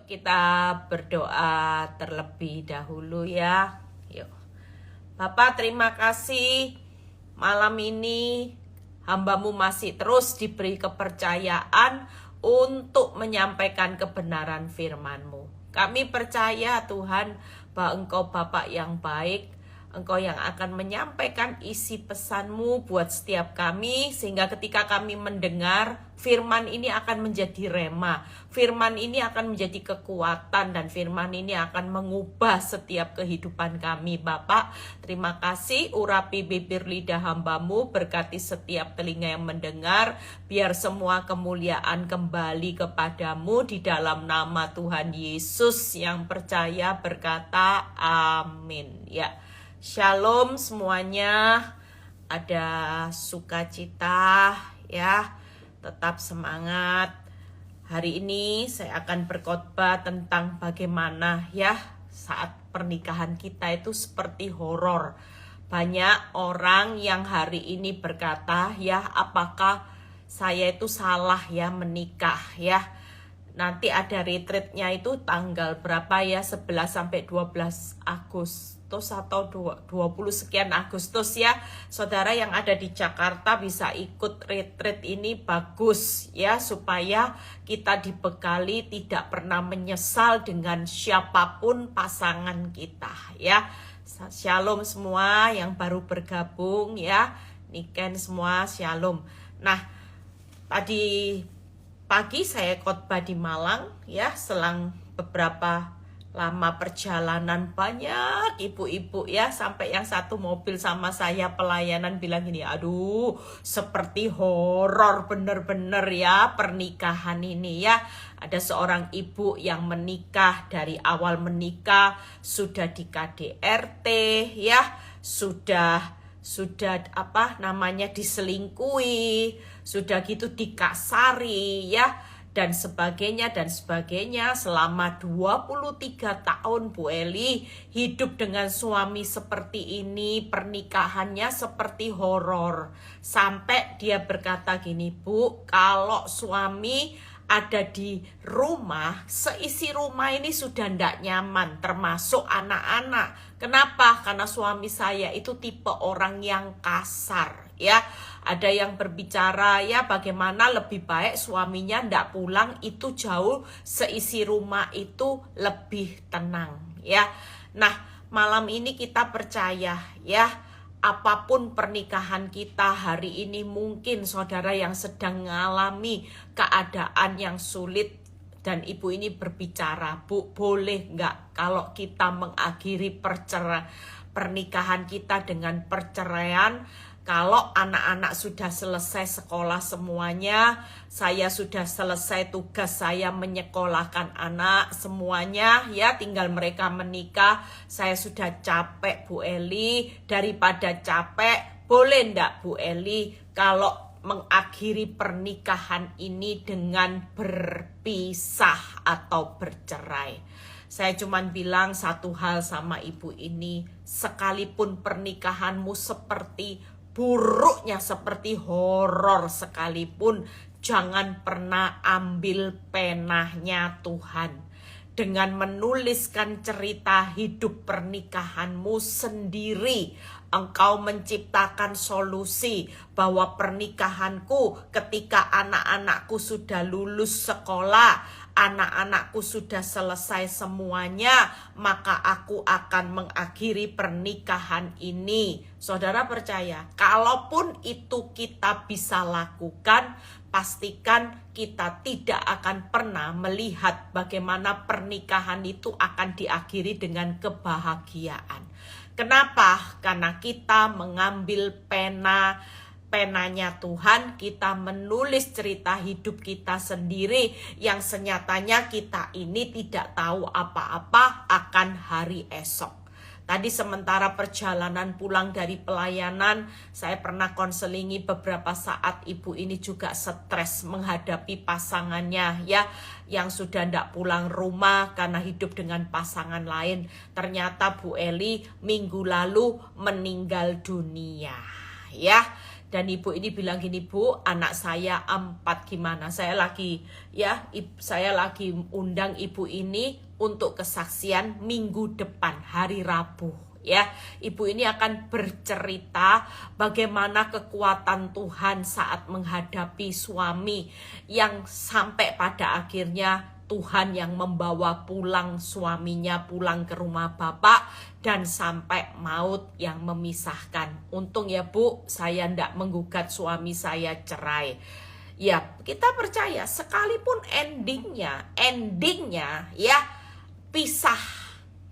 kita berdoa terlebih dahulu ya. Yuk. Bapak, terima kasih malam ini hamba-Mu masih terus diberi kepercayaan untuk menyampaikan kebenaran firman-Mu. Kami percaya Tuhan bahwa Engkau Bapak yang baik, Engkau yang akan menyampaikan isi pesan-Mu buat setiap kami, sehingga ketika kami mendengar, firman ini akan menjadi rema, firman ini akan menjadi kekuatan, dan firman ini akan mengubah setiap kehidupan kami. Bapak, terima kasih, urapi bibir lidah hamba-Mu, berkati setiap telinga yang mendengar, biar semua kemuliaan kembali kepadamu di dalam nama Tuhan Yesus yang percaya berkata amin. Ya. Shalom semuanya, ada sukacita ya, tetap semangat. Hari ini saya akan berkhotbah tentang bagaimana ya saat pernikahan kita itu seperti horor. Banyak orang yang hari ini berkata ya, apakah saya itu salah ya menikah ya. Nanti ada retreatnya itu tanggal berapa ya, 11 sampai 12 Agustus atau 20 sekian Agustus ya. Saudara yang ada di Jakarta bisa ikut retreat ini, bagus ya, supaya kita dibekali tidak pernah menyesal dengan siapapun pasangan kita ya. Shalom semua yang baru bergabung ya, Niken semua shalom. Nah, tadi pagi saya khotbah di Malang ya, selang beberapa lama perjalanan, banyak ibu-ibu ya, sampai yang satu mobil sama saya pelayanan bilang gini, aduh seperti horor bener-bener ya pernikahan ini ya. Ada seorang ibu yang menikah, dari awal menikah sudah di KDRT ya, sudah diselingkuhi, sudah gitu dikasari ya, dan sebagainya selama 23 tahun Bu Eli hidup dengan suami seperti ini, pernikahannya seperti horor. Sampai dia berkata gini, Bu, kalau suami ada di rumah, seisi rumah ini sudah tidak nyaman, termasuk anak-anak. Kenapa? Karena suami saya itu tipe orang yang kasar ya. Ada yang berbicara ya, bagaimana lebih baik suaminya tidak pulang, itu jauh, seisi rumah itu lebih tenang ya. Nah, malam ini kita percaya ya, apapun pernikahan kita hari ini, mungkin saudara yang sedang mengalami keadaan yang sulit, dan ibu ini berbicara, Bu, boleh nggak kalau kita mengakhiri pernikahan kita dengan perceraian? Kalau anak-anak sudah selesai sekolah semuanya, saya sudah selesai tugas saya menyekolahkan anak semuanya ya, tinggal mereka menikah. Saya sudah capek Bu Eli, daripada capek, boleh ndak Bu Eli kalau mengakhiri pernikahan ini dengan berpisah atau bercerai? Saya cuman bilang satu hal sama ibu ini, sekalipun pernikahanmu seperti buruknya, seperti horor sekalipun, jangan pernah ambil penahnya Tuhan. Dengan menuliskan cerita hidup pernikahanmu sendiri, engkau menciptakan solusi bahwa pernikahanku ketika anak-anakku sudah lulus sekolah, anak-anakku sudah selesai semuanya, maka aku akan mengakhiri pernikahan ini. Saudara percaya, kalaupun itu kita bisa lakukan, pastikan kita tidak akan pernah melihat bagaimana pernikahan itu akan diakhiri dengan kebahagiaan. Kenapa? Karena kita mengambil penanya Tuhan, kita menulis cerita hidup kita sendiri, yang senyatanya kita ini tidak tahu apa-apa akan hari esok. Tadi sementara perjalanan pulang dari pelayanan, saya pernah konselingi beberapa saat, ibu ini juga stres menghadapi pasangannya ya, yang sudah tidak pulang rumah karena hidup dengan pasangan lain. Ternyata Bu Eli minggu lalu meninggal dunia ya. Dan ibu ini bilang gini, Bu, anak saya 4 gimana? Saya lagi undang ibu ini untuk kesaksian minggu depan, hari Rabu. Ya, ibu ini akan bercerita bagaimana kekuatan Tuhan saat menghadapi suami yang sampai pada akhirnya Tuhan yang membawa pulang suaminya pulang ke rumah bapak dan sampai maut yang memisahkan. Untung ya Bu, saya ndak menggugat suami saya cerai. Ya, kita percaya sekalipun endingnya ya pisah,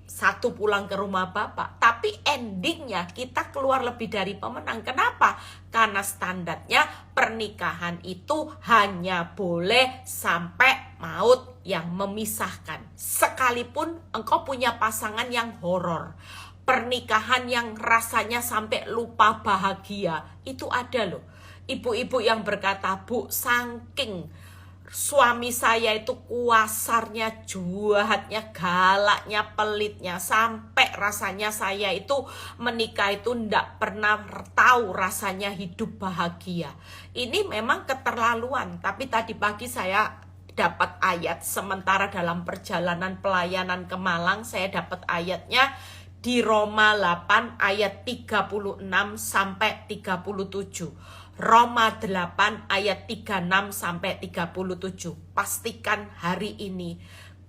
satu pulang ke rumah bapak, tapi endingnya kita keluar lebih dari pemenang. Kenapa? Karena standarnya pernikahan itu hanya boleh sampai maut yang memisahkan. Sekalipun engkau punya pasangan yang horor, pernikahan yang rasanya sampai lupa bahagia, itu ada loh. Ibu-ibu yang berkata, Bu, saking suami saya itu kuasarnya, jahatnya, galaknya, pelitnya, sampai rasanya saya itu menikah itu ndak pernah tahu rasanya hidup bahagia. Ini memang keterlaluan, tapi tadi pagi saya dapat ayat, sementara dalam perjalanan pelayanan ke Malang saya dapat ayatnya di Roma 8 ayat 36 sampai 37. Roma 8 ayat 36 sampai 37. Pastikan hari ini,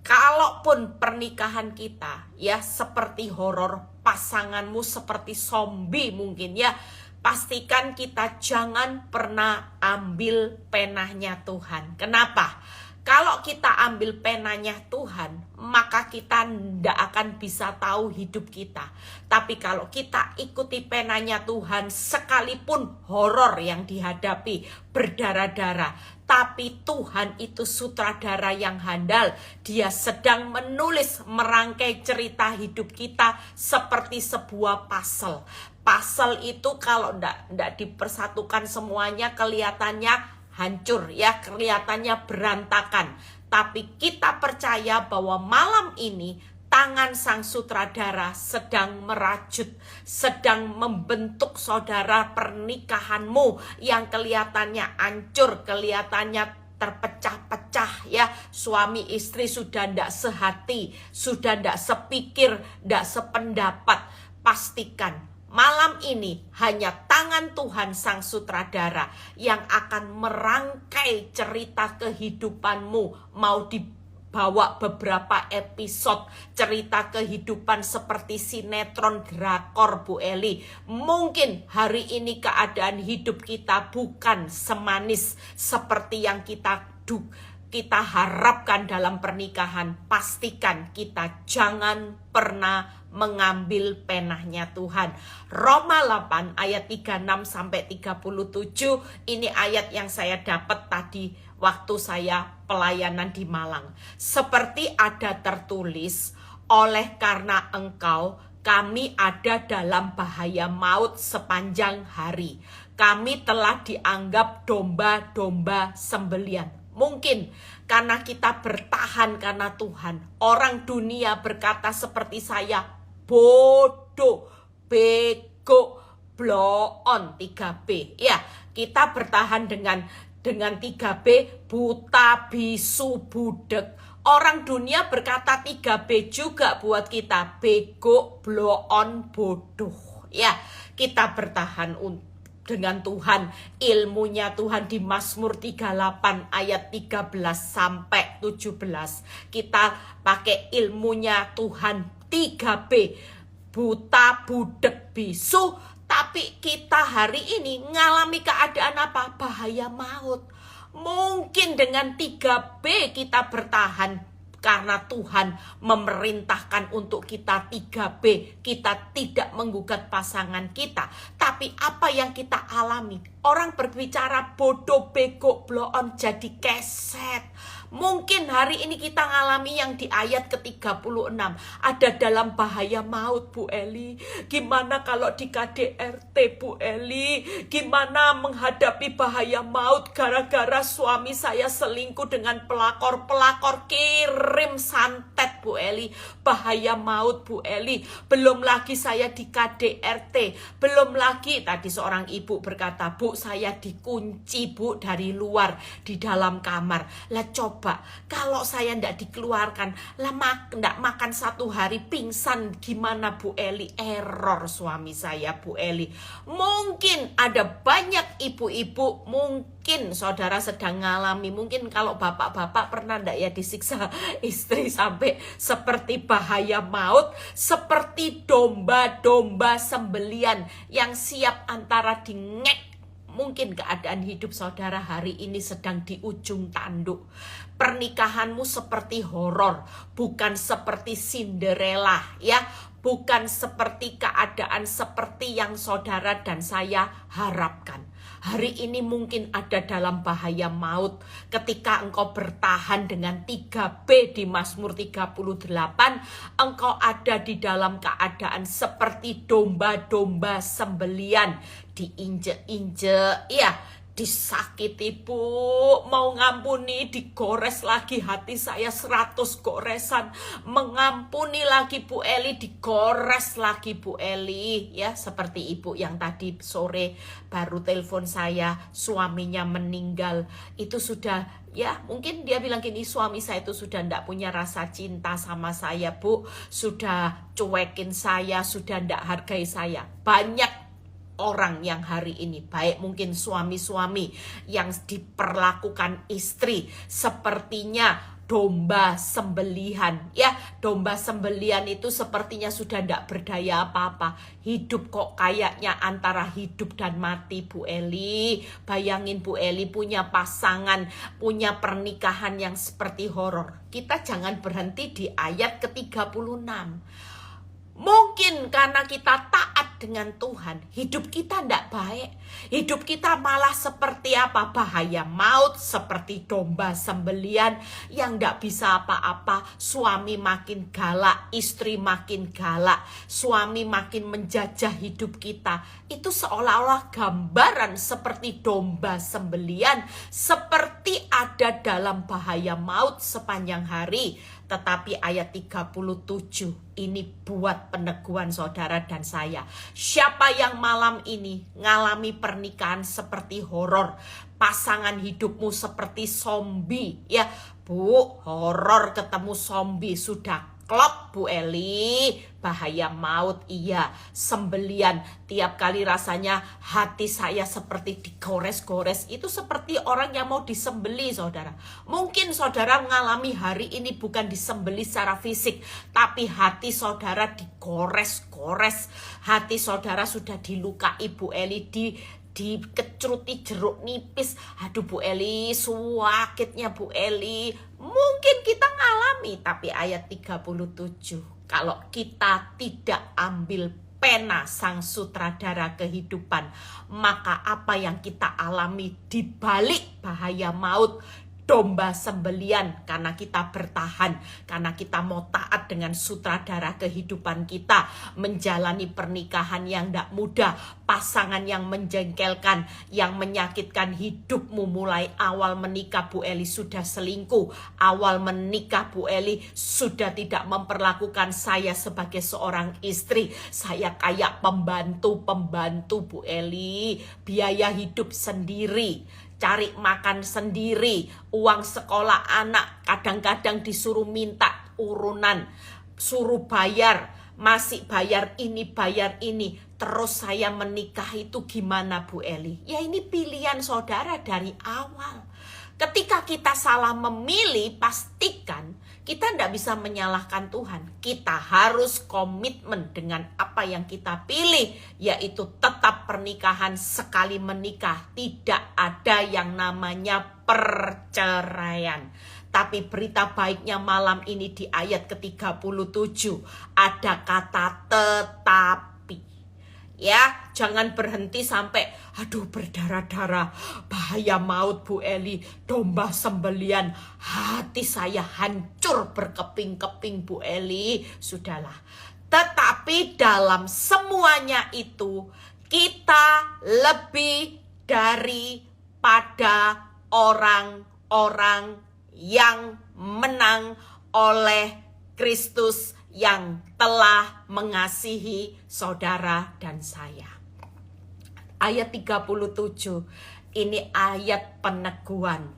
kalaupun pernikahan kita ya seperti horor, pasanganmu seperti zombie mungkin ya, pastikan kita jangan pernah ambil penahnya Tuhan. Kenapa? Kalau kita ambil penanya Tuhan, maka kita tidak akan bisa tahu hidup kita. Tapi kalau kita ikuti penanya Tuhan, sekalipun horor yang dihadapi, berdarah-darah, tapi Tuhan itu sutradara yang handal. Dia sedang menulis, merangkai cerita hidup kita seperti sebuah puzzle. Puzzle itu kalau tidak dipersatukan semuanya kelihatannya hancur ya, kelihatannya berantakan. Tapi kita percaya bahwa malam ini tangan sang sutradara sedang merajut, sedang membentuk saudara pernikahanmu yang kelihatannya hancur, kelihatannya terpecah-pecah ya. Suami istri sudah ndak sehati, sudah ndak sepikir, ndak sependapat. Pastikan malam ini hanya tangan Tuhan sang sutradara yang akan merangkai cerita kehidupanmu. Mau dibawa beberapa episode cerita kehidupan seperti sinetron drakor, Bu Eli. Mungkin hari ini keadaan hidup kita bukan semanis seperti yang kita harapkan dalam pernikahan. Pastikan kita jangan pernah mengambil penahnya Tuhan. Roma 8 ayat 36 sampai 37 ini ayat yang saya dapat tadi waktu saya pelayanan di Malang. Seperti ada tertulis, oleh karena engkau kami ada dalam bahaya maut sepanjang hari. Kami telah dianggap domba-domba sembelian. Mungkin karena kita bertahan karena Tuhan. Orang dunia berkata seperti saya, bodoh, bego, blow on, 3B. Ya, kita bertahan dengan 3B, buta, bisu, budek. Orang dunia berkata 3B juga buat kita, bego, blow on, bodoh. Ya, kita bertahan dengan Tuhan, ilmunya Tuhan di Mazmur 38 ayat 13 sampai 17. Kita pakai ilmunya Tuhan 3B, buta, budek, bisu, tapi kita hari ini ngalami keadaan apa? Bahaya maut. Mungkin dengan 3B kita bertahan karena Tuhan memerintahkan untuk kita 3B, kita tidak menggugat pasangan kita. Tapi apa yang kita alami? Orang berbicara bodoh, bego, blow on jadi keset. Mungkin hari ini kita ngalami yang di ayat ke-36. Ada dalam bahaya maut, Bu Eli. Gimana kalau di KDRT, Bu Eli? Gimana menghadapi bahaya maut gara-gara suami saya selingkuh dengan pelakor kirim santet, Bu Eli. Bahaya maut, Bu Eli. Belum lagi saya di KDRT. Belum lagi tadi seorang ibu berkata, Bu, saya dikunci, Bu, dari luar di dalam kamar. Lah coba, kalau saya ndak dikeluarkan, lah ndak makan 1 hari pingsan, gimana Bu Eli? Error suami saya, Bu Eli. Mungkin ada banyak ibu-ibu, mungkin saudara sedang ngalami, mungkin kalau bapak-bapak pernah ndak ya disiksa istri sampai seperti bahaya maut, seperti domba-domba sembelian yang siap antara dingek. Mungkin keadaan hidup saudara hari ini sedang di ujung tanduk. Pernikahanmu seperti horor, bukan seperti Cinderella, ya. Bukan seperti keadaan seperti yang saudara dan saya harapkan. Hari ini mungkin ada dalam bahaya maut ketika engkau bertahan dengan 3B di Mazmur 38, engkau ada di dalam keadaan seperti domba-domba sembelian, diinjek-injek, ya, disakiti, Bu, mau ngampuni, digores lagi hati saya 100 goresan, mengampuni lagi Bu Eli, digores lagi Bu Eli, ya, seperti ibu yang tadi sore baru telepon saya, suaminya meninggal, itu sudah, ya, mungkin dia bilang gini, suami saya itu sudah ndak punya rasa cinta sama saya, Bu, sudah cuekin saya, sudah ndak hargai saya. Banyak orang yang hari ini, baik mungkin suami-suami yang diperlakukan istri sepertinya domba sembelihan, ya. Domba sembelihan itu sepertinya sudah tidak berdaya apa-apa. Hidup kok kayaknya antara hidup dan mati, Bu Eli. Bayangin Bu Eli punya pasangan, punya pernikahan yang seperti horor. Kita jangan berhenti di ayat ke-36. Mungkin karena kita taat dengan Tuhan, hidup kita tidak baik. Hidup kita malah seperti apa? Bahaya maut, seperti domba sembelian yang tidak bisa apa-apa. Suami makin galak, istri makin galak, suami makin menjajah hidup kita. Itu seolah-olah gambaran seperti domba sembelian, seperti ada dalam bahaya maut sepanjang hari. Tetapi ayat 37 ini buat peneguhan saudara dan saya. Siapa yang malam ini ngalami pernikahan seperti horor, pasangan hidupmu seperti zombie, ya Bu, horor ketemu zombie, sudah klop Bu Eli, bahaya maut, iya, sembelian, tiap kali rasanya hati saya seperti digores-gores, itu seperti orang yang mau disembeli saudara. Mungkin saudara mengalami hari ini bukan disembeli secara fisik, tapi hati saudara digores-gores, hati saudara sudah dilukai Bu Eli, dikecruti jeruk nipis. Aduh Bu Eli, sakitnya Bu Eli. Mungkin kita ngalami, tapi ayat 37, kalau kita tidak ambil pena sang sutradara kehidupan, maka apa yang kita alami di balik bahaya maut, domba sembelian, karena kita bertahan, karena kita mau taat dengan sutradara kehidupan kita, menjalani pernikahan yang tidak mudah, pasangan yang menjengkelkan, yang menyakitkan hidupmu. Mulai awal menikah Bu Eli sudah selingkuh, awal menikah Bu Eli sudah tidak memperlakukan saya sebagai seorang istri, saya kayak pembantu Bu Eli, biaya hidup sendiri, cari makan sendiri, uang sekolah anak kadang-kadang disuruh minta urunan, suruh bayar, masih bayar ini, terus saya menikah itu gimana Bu Eli? Ya ini pilihan saudara dari awal. Ketika kita salah memilih, pastikan kita tidak bisa menyalahkan Tuhan. Kita harus komitmen dengan apa yang kita pilih, yaitu tetap pernikahan sekali menikah. Tidak ada yang namanya perceraian. Tapi berita baiknya malam ini di ayat ke-37 ada kata tetapi. Ya, jangan berhenti sampai Aduh, berdarah-darah, bahaya maut Bu Eli, domba sembelian, hati saya hancur berkeping-keping Bu Eli. Sudahlah, tetapi dalam semuanya itu kita lebih daripada orang-orang yang menang oleh Kristus yang telah mengasihi saudara dan saya. Ayat 37, ini ayat peneguhan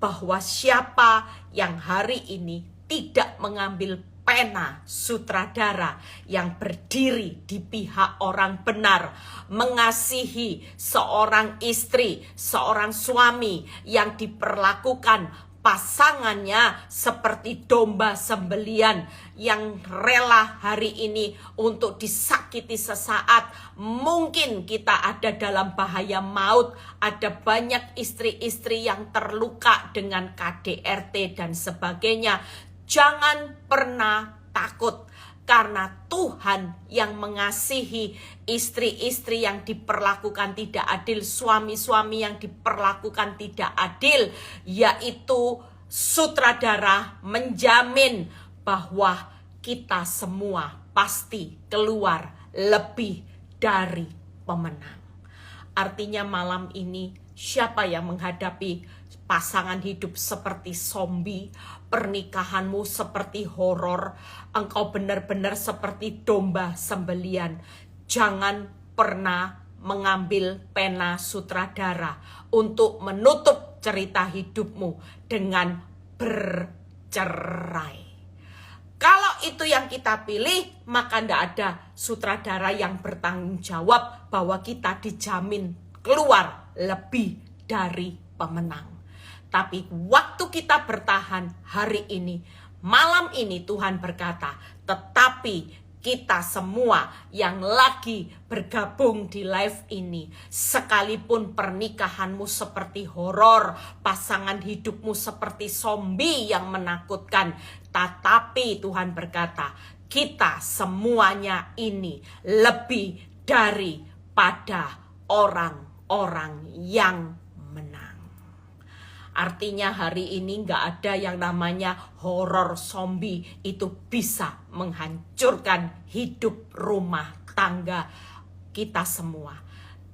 bahwa siapa yang hari ini tidak mengambil pena sutradara yang berdiri di pihak orang benar, mengasihi seorang istri, seorang suami yang diperlakukan pasangannya seperti domba sembelian, yang rela hari ini untuk disakiti sesaat. Mungkin kita ada dalam bahaya maut, ada banyak istri-istri yang terluka dengan KDRT dan sebagainya. Jangan pernah takut, karena Tuhan yang mengasihi istri-istri yang diperlakukan tidak adil, suami-suami yang diperlakukan tidak adil, yaitu sutradara, menjamin bahwa kita semua pasti keluar lebih dari pemenang. Artinya malam ini siapa yang menghadapi pasangan hidup seperti zombie, pernikahanmu seperti horor, engkau benar-benar seperti domba sembelian, jangan pernah mengambil pena sutradara untuk menutup cerita hidupmu dengan bercerai. Kalau itu yang kita pilih, maka tidak ada sutradara yang bertanggung jawab bahwa kita dijamin keluar lebih dari pemenang. Tapi waktu kita bertahan hari ini, malam ini Tuhan berkata, tetapi kita semua yang lagi bergabung di live ini, sekalipun pernikahanmu seperti horor, pasangan hidupmu seperti zombie yang menakutkan, tetapi Tuhan berkata, kita semuanya ini lebih daripada orang-orang yang menang. Artinya hari ini nggak ada yang namanya horor zombie, itu bisa menghancurkan hidup rumah tangga kita semua.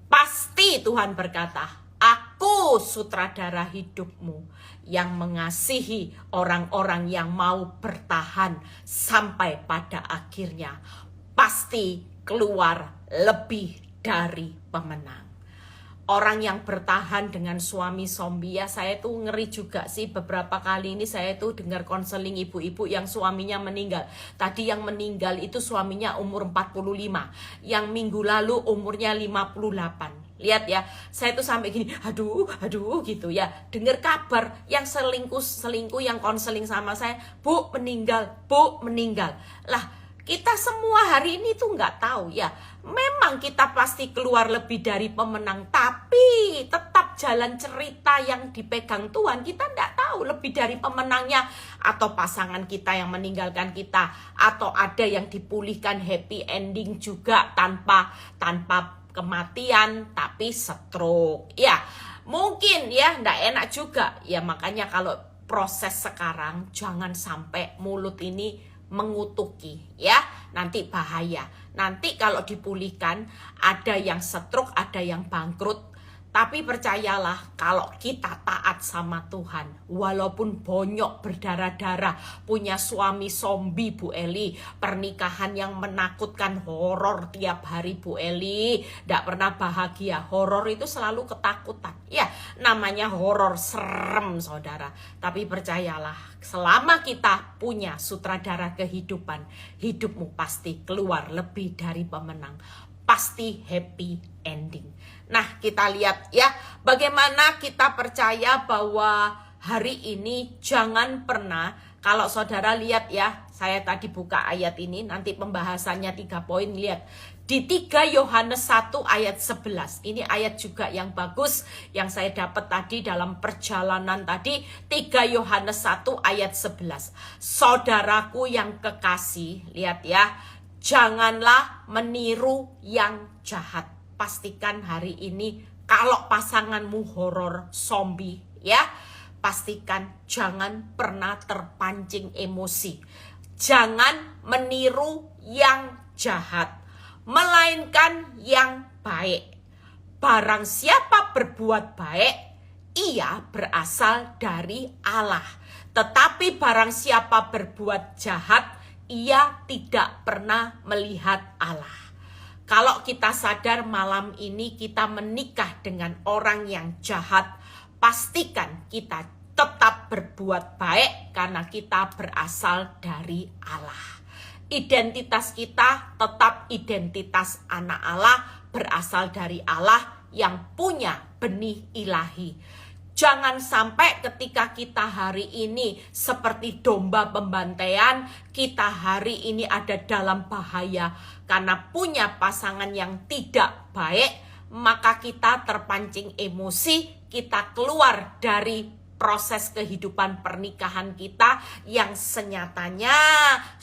Pasti Tuhan berkata, aku sutradara hidupmu yang mengasihi orang-orang yang mau bertahan sampai pada akhirnya pasti keluar lebih dari pemenang. Orang yang bertahan dengan suami zombie, ya saya tuh ngeri juga sih. Beberapa kali ini saya tuh dengar konseling ibu-ibu yang suaminya meninggal. Tadi yang meninggal itu suaminya umur 45, yang minggu lalu umurnya 58. Lihat ya, saya tuh sampai gini, aduh gitu ya. Dengar kabar yang selingkuh yang konseling sama saya, Bu meninggal. Lah, kita semua hari ini tuh nggak tahu ya. Memang kita pasti keluar lebih dari pemenang, tapi tetap jalan cerita yang dipegang Tuhan. Kita nggak tahu lebih dari pemenangnya, atau pasangan kita yang meninggalkan kita, atau ada yang dipulihkan happy ending juga tanpa kematian, tapi stroke. Ya, mungkin ya nggak enak juga. Ya makanya kalau proses sekarang jangan sampai mulut ini mengutuki ya, nanti bahaya. Nanti kalau dipulihkan ada yang stroke, ada yang bangkrut. Tapi percayalah, kalau kita taat sama Tuhan, walaupun bonyok berdarah-darah, punya suami zombie Bu Eli, pernikahan yang menakutkan, horor tiap hari Bu Eli, tidak pernah bahagia. Horor itu selalu ketakutan. Ya, namanya horor, serem saudara. Tapi percayalah, selama kita punya sutradara kehidupan, hidupmu pasti keluar lebih dari pemenang. Pasti happy ending. Nah, kita lihat ya, bagaimana kita percaya bahwa hari ini jangan pernah, kalau saudara lihat ya, saya tadi buka ayat ini, nanti pembahasannya 3 poin, lihat. Di 3 Yohanes 1 ayat 11, ini ayat juga yang bagus, yang saya dapat tadi dalam perjalanan tadi, 3 Yohanes 1 ayat 11. Saudaraku yang kekasih, lihat ya, janganlah meniru yang jahat. Pastikan hari ini Kalau pasanganmu horor zombie ya, pastikan jangan pernah terpancing emosi. Jangan meniru yang jahat, melainkan yang baik. Barang siapa berbuat baik, ia berasal dari Allah. Tetapi barang siapa berbuat jahat, ia tidak pernah melihat Allah. Kalau kita sadar malam ini kita menikah dengan orang yang jahat, pastikan kita tetap berbuat baik karena kita berasal dari Allah. Identitas kita tetap identitas anak Allah, berasal dari Allah yang punya benih ilahi. Jangan sampai ketika kita hari ini seperti domba pembantaian, kita hari ini ada dalam bahaya karena punya pasangan yang tidak baik, maka kita terpancing emosi, kita keluar dari proses kehidupan pernikahan kita yang senyatanya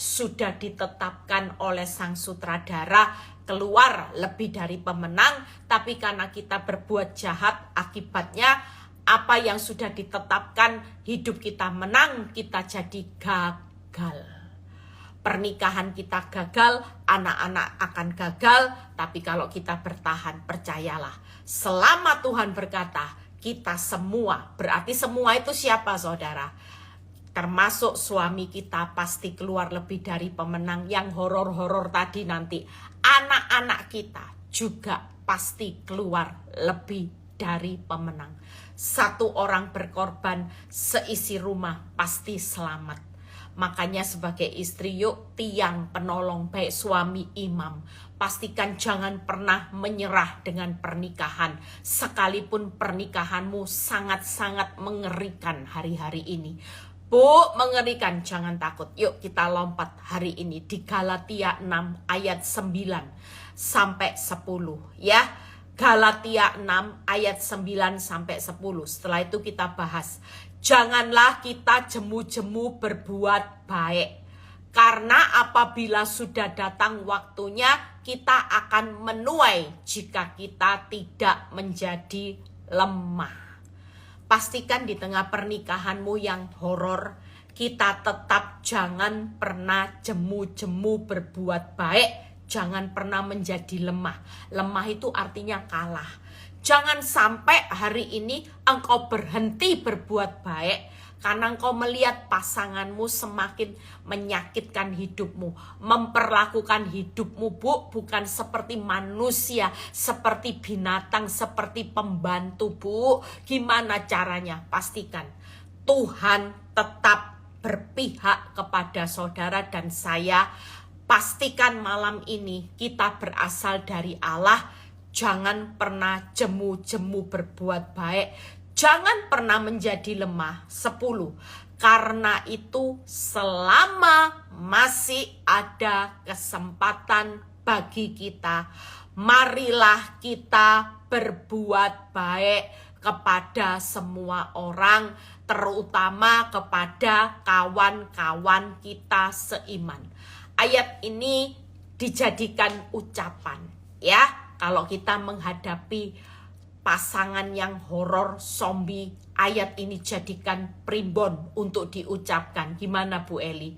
sudah ditetapkan oleh sang sutradara keluar lebih dari pemenang, tapi karena kita berbuat jahat, akibatnya apa yang sudah ditetapkan hidup kita menang, kita jadi gagal. Pernikahan kita gagal, anak-anak akan gagal, tapi kalau kita bertahan, percayalah, selama Tuhan berkata, kita semua, berarti semua itu siapa saudara? Termasuk suami kita pasti keluar lebih dari pemenang. Yang horor-horor tadi nanti, anak-anak kita juga pasti keluar lebih dari pemenang. Satu orang berkorban, seisi rumah pasti selamat. Makanya sebagai istri yuk tiang penolong baik suami imam. Pastikan jangan pernah menyerah dengan pernikahan. Sekalipun pernikahanmu sangat-sangat mengerikan hari-hari ini. Bu, mengerikan, jangan takut. Yuk kita lompat hari ini di Galatia 6 ayat 9 sampai 10 ya. Galatia 6 ayat 9 sampai 10. Setelah itu kita bahas. Janganlah kita jemu-jemu berbuat baik. Karena apabila sudah datang waktunya, kita akan menuai jika kita tidak menjadi lemah. Pastikan di tengah pernikahanmu yang horor, kita tetap jangan pernah jemu-jemu berbuat baik. Jangan pernah menjadi lemah. Lemah itu artinya kalah. Jangan sampai hari ini engkau berhenti berbuat baik karena engkau melihat pasanganmu semakin menyakitkan hidupmu, memperlakukan hidupmu bukan seperti manusia, seperti binatang, seperti pembantu Bu. Gimana caranya? Pastikan Tuhan tetap berpihak kepada saudara dan saya. Pastikan malam ini kita berasal dari Allah. Jangan pernah jemu-jemu berbuat baik. Jangan pernah menjadi lemah. 10. Karena itu selama masih ada kesempatan bagi kita, marilah kita berbuat baik kepada semua orang, terutama kepada kawan-kawan kita seiman. Ayat ini dijadikan ucapan ya. Kalau kita menghadapi pasangan yang horor zombie, ayat ini jadikan primbon untuk diucapkan. Gimana Bu Eli?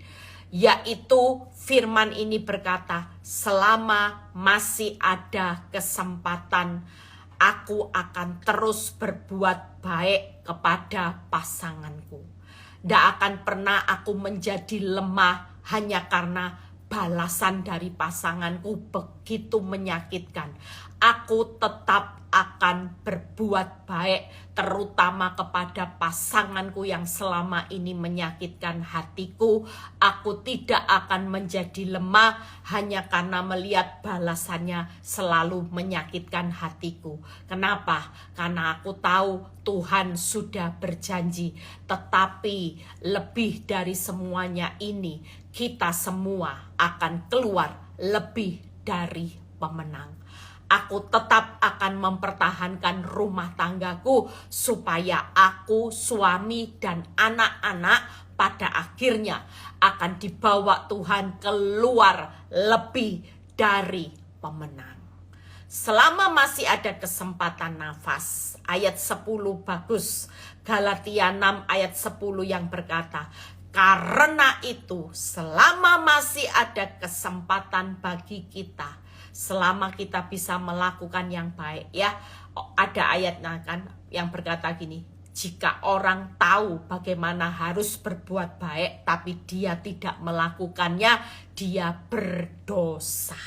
Yaitu firman ini berkata, selama masih ada kesempatan, aku akan terus berbuat baik kepada pasanganku. Tidak akan pernah aku menjadi lemah hanya karena balasan dari pasanganku begitu menyakitkan. Aku tetap akan berbuat baik, terutama kepada pasanganku yang selama ini menyakitkan hatiku. Aku tidak akan menjadi lemah hanya karena melihat balasannya selalu menyakitkan hatiku. Kenapa? Karena aku tahu Tuhan sudah berjanji, tetapi lebih dari semuanya ini, kita semua akan keluar lebih dari pemenang. Aku tetap akan mempertahankan rumah tanggaku supaya aku, suami, dan anak-anak pada akhirnya akan dibawa Tuhan keluar lebih dari pemenang. Selama masih ada kesempatan nafas. Ayat 10 bagus. Galatia 6 ayat 10 yang berkata, karena itu selama masih ada kesempatan bagi kita, selama kita bisa melakukan yang baik, ya. Ada ayatnya kan yang berkata gini, jika orang tahu bagaimana harus berbuat baik tapi dia tidak melakukannya, dia berdosa.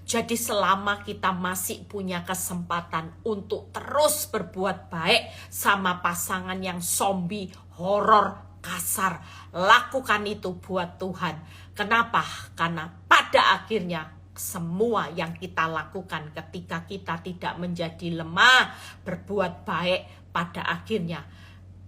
Jadi selama kita masih punya kesempatan untuk terus berbuat baik sama pasangan yang zombie, horor, kasar, lakukan itu buat Tuhan. Kenapa? Karena pada akhirnya semua yang kita lakukan ketika kita tidak menjadi lemah, berbuat baik, pada akhirnya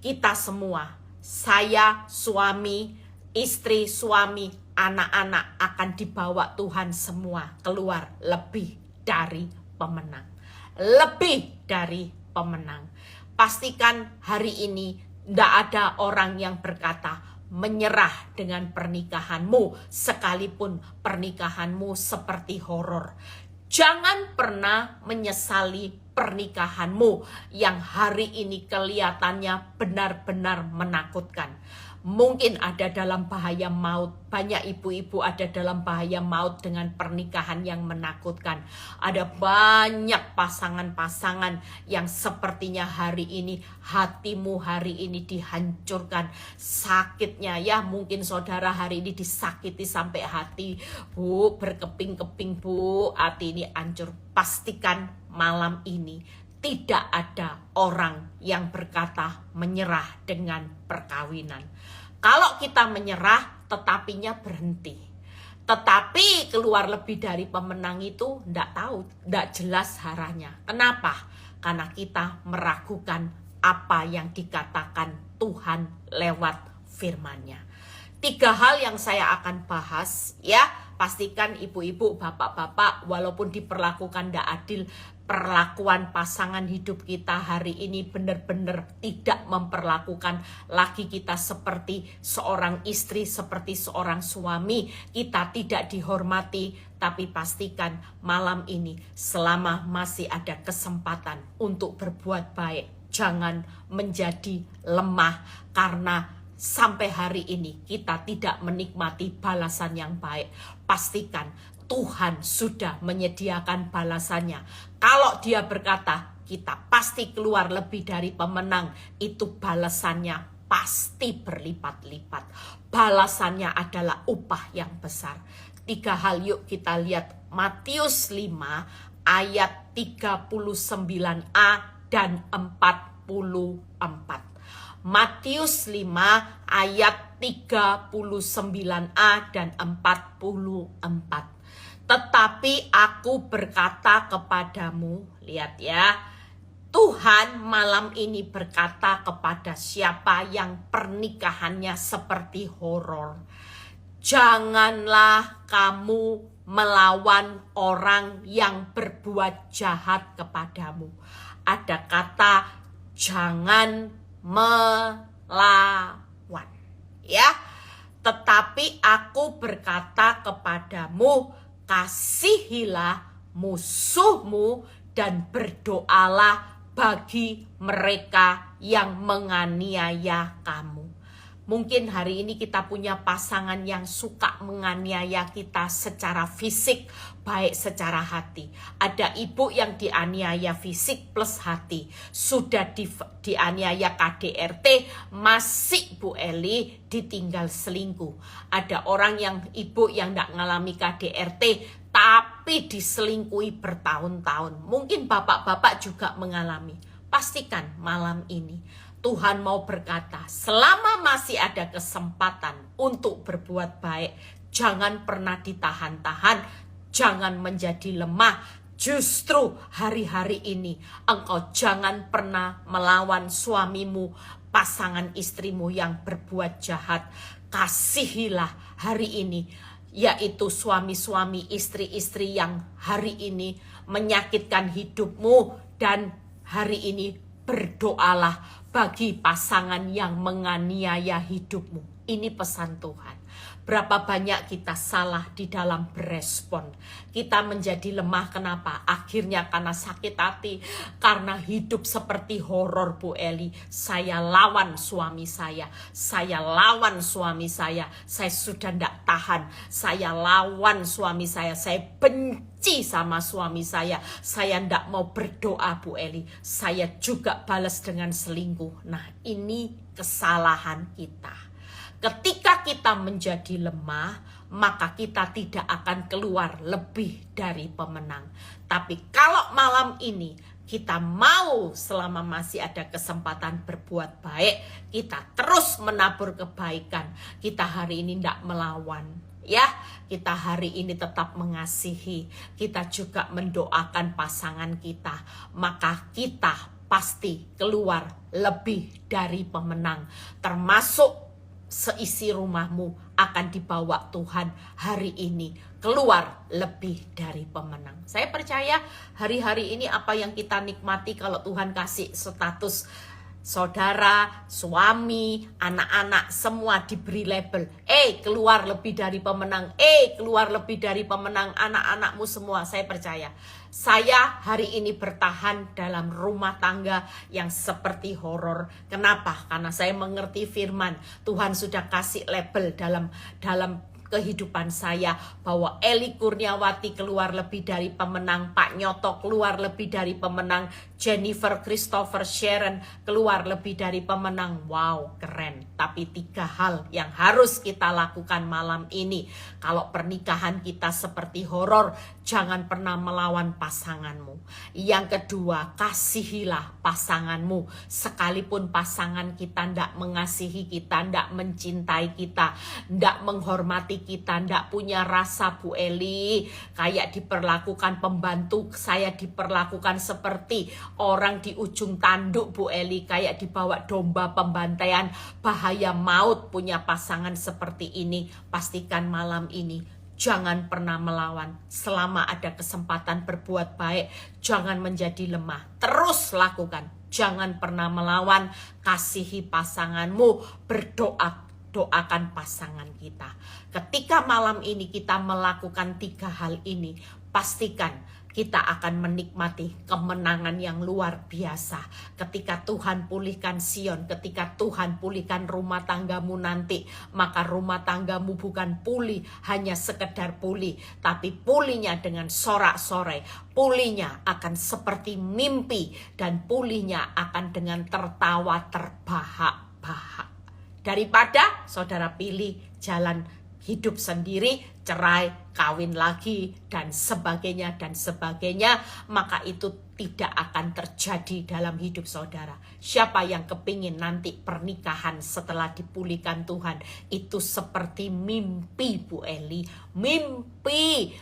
kita semua, saya, suami, istri, suami, anak-anak akan dibawa Tuhan semua keluar lebih dari pemenang. Lebih dari pemenang. Pastikan hari ini tidak ada orang yang berkata menyerah dengan pernikahanmu, sekalipun pernikahanmu seperti horor. Jangan pernah menyesali pernikahanmu yang hari ini kelihatannya benar-benar menakutkan. Mungkin ada dalam bahaya maut. Banyak ibu-ibu ada dalam bahaya maut dengan pernikahan yang menakutkan. Ada banyak pasangan-pasangan yang sepertinya hari ini, hatimu hari ini dihancurkan. Sakitnya ya, mungkin saudara hari ini disakiti sampai hati. Bu, berkeping-keping bu, hati ini hancur. Pastikan malam ini tidak ada orang yang berkata menyerah dengan perkawinan. Kalau kita menyerah, tetapinya berhenti. Tetapi keluar lebih dari pemenang itu tidak tahu, tidak jelas arahnya. Kenapa? Karena kita meragukan apa yang dikatakan Tuhan lewat firman-Nya. 3 hal yang saya akan bahas, ya. Pastikan ibu-ibu, bapak-bapak, walaupun diperlakukan tidak adil, perlakuan pasangan hidup kita hari ini benar-benar tidak memperlakukan lagi kita seperti seorang istri, seperti seorang suami. Kita tidak dihormati, tapi pastikan malam ini selama masih ada kesempatan untuk berbuat baik, jangan menjadi lemah karena sampai hari ini kita tidak menikmati balasan yang baik. Pastikan Tuhan sudah menyediakan balasannya. Kalau dia berkata kita pasti keluar lebih dari pemenang, itu balasannya pasti berlipat-lipat. Balasannya adalah upah yang besar. 3 hal yuk kita lihat. Matius 5 ayat 39a dan 44. Matius 5 ayat 39a dan 44. Tetapi aku berkata kepadamu, lihat ya, Tuhan malam ini berkata kepada siapa yang pernikahannya seperti horor. Janganlah kamu melawan orang yang berbuat jahat kepadamu. Ada kata jangan melawan, ya. Tetapi aku berkata kepadamu, kasihilah musuhmu dan berdoalah bagi mereka yang menganiaya kamu. Mungkin hari ini kita punya pasangan yang suka menganiaya kita secara fisik, baik secara hati. Ada ibu yang dianiaya fisik plus hati. Sudah dianiaya KDRT, masih Bu Eli ditinggal selingkuh. Ada orang yang ibu yang tidak mengalami KDRT, tapi diselingkuhi bertahun-tahun. Mungkin bapak-bapak juga mengalami. Pastikan malam ini Tuhan mau berkata, selama masih ada kesempatan untuk berbuat baik, jangan pernah ditahan-tahan, jangan menjadi lemah. Justru hari-hari ini engkau jangan pernah melawan suamimu, pasangan istrimu yang berbuat jahat. Kasihilah hari ini, yaitu suami-suami, istri-istri yang hari ini menyakitkan hidupmu, dan hari ini berdoalah bagi pasangan yang menganiaya hidupmu. Ini pesan Tuhan. Berapa banyak kita salah di dalam berespon. Kita menjadi lemah, kenapa? Akhirnya karena sakit hati, karena hidup seperti horor, Bu Eli. Saya lawan suami saya sudah tidak tahan, saya lawan suami saya benci sama suami saya tidak mau berdoa, Bu Eli. Saya juga balas dengan selingkuh. Nah, ini kesalahan kita. Ketika kita menjadi lemah, maka kita tidak akan keluar lebih dari pemenang. Tapi kalau malam ini kita mau, selama masih ada kesempatan berbuat baik, kita terus menabur kebaikan. Kita hari ini tidak melawan, ya. Kita hari ini tetap mengasihi. Kita juga mendoakan pasangan kita. Maka kita pasti keluar lebih dari pemenang. Termasuk seisi rumahmu akan dibawa Tuhan hari ini keluar lebih dari pemenang. Saya percaya hari-hari ini apa yang kita nikmati kalau Tuhan kasih status saudara, suami, anak-anak semua diberi label. Keluar lebih dari pemenang. Keluar lebih dari pemenang, anak-anakmu semua. Saya percaya. Saya hari ini bertahan dalam rumah tangga yang seperti horor. Kenapa? Karena saya mengerti firman. Tuhan sudah kasih label dalam kehidupan saya bahwa Eli Kurniawati keluar lebih dari pemenang, Pak Nyoto keluar lebih dari pemenang, Jennifer Christopher Sharon keluar lebih dari pemenang. Wow, keren. Tapi 3 hal yang harus kita lakukan malam ini. Kalau pernikahan kita seperti horor, jangan pernah melawan pasanganmu. Yang kedua, kasihilah pasanganmu. Sekalipun pasangan kita tidak mengasihi kita, tidak mencintai kita, tidak menghormati kita, tidak punya rasa, Bu Eli. Kayak diperlakukan pembantu, saya diperlakukan seperti orang di ujung tanduk, Bu Eli. Kayak dibawa domba pembantaian, bahaya maut punya pasangan seperti ini. Pastikan malam ini jangan pernah melawan. Selama ada kesempatan berbuat baik, jangan menjadi lemah. Terus lakukan. Jangan pernah melawan. Kasihi pasanganmu. Doakan pasangan kita. Ketika malam ini kita melakukan 3 hal ini, pastikan kita akan menikmati kemenangan yang luar biasa. Ketika Tuhan pulihkan Sion, ketika Tuhan pulihkan rumah tanggamu nanti, maka rumah tanggamu bukan pulih hanya sekedar pulih, tapi pulihnya dengan sorak-sorai. Pulihnya akan seperti mimpi, dan pulihnya akan dengan tertawa terbahak-bahak. Daripada saudara pilih jalan hidup sendiri, cerai, kawin lagi, dan sebagainya, maka itu tidak akan terjadi dalam hidup saudara. Siapa yang kepingin nanti pernikahan setelah dipulihkan Tuhan, itu seperti mimpi, Bu Eli. Mimpi,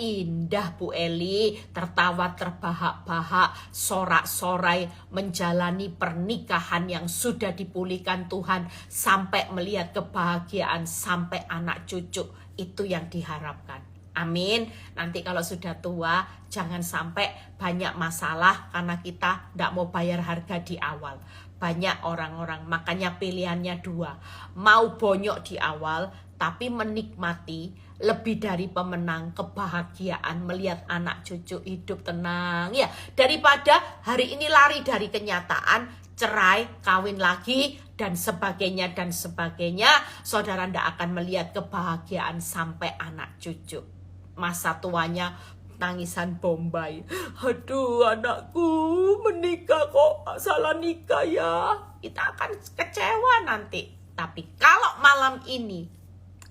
indah, Bu Eli. Tertawa terbahak-bahak, sorak-sorai, menjalani pernikahan yang sudah dipulihkan Tuhan, sampai melihat kebahagiaan, sampai anak cucu. Itu yang diharapkan. Amin. Nanti kalau sudah tua, jangan sampai banyak masalah karena kita tidak mau bayar harga di awal. Banyak orang-orang, makanya pilihannya 2. Mau bonyok di awal, tapi menikmati lebih dari pemenang, kebahagiaan, melihat anak cucu hidup tenang. Ya, daripada hari ini lari dari kenyataan, cerai, kawin lagi, dan sebagainya, saudara tidak akan melihat kebahagiaan sampai anak cucu. Masa tuanya tangisan Bombay. Aduh, anakku menikah kok salah nikah ya. Kita akan kecewa nanti. Tapi kalau malam ini